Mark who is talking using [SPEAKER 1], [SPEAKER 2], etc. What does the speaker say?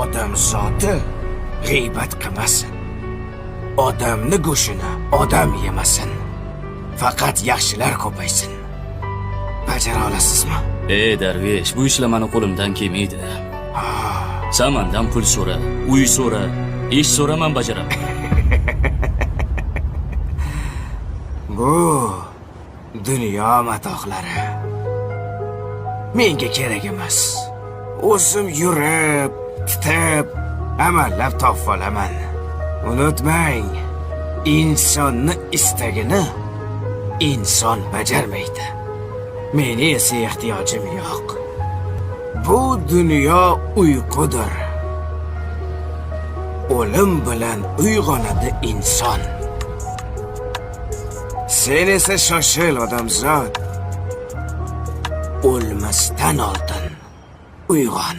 [SPEAKER 1] odam zoti g'iybat qilmasin. Odamni go'shini odam yemasin. Faqat yaxshilar ko'paysin. Bajara olasizmi?
[SPEAKER 2] Darvesh, bu ishlar meni qo'limdan kelmaydi. Sen mendan pul so'ra, uy so'ra, ish so'ra, men bajaraman.
[SPEAKER 1] Bu dunyo matohlari menga kerak emas. O'zim yurib, titib, amallab topib olaman. Unutmang, insonni istagini inson bajarmaydi. Meni esa ehtiyojim yo'q. Bu dunyo uyqudir. O'lim bilan uyg'onadi inson. Sen esa shoshil odamzod. O'lmasdan oldin uyg'on.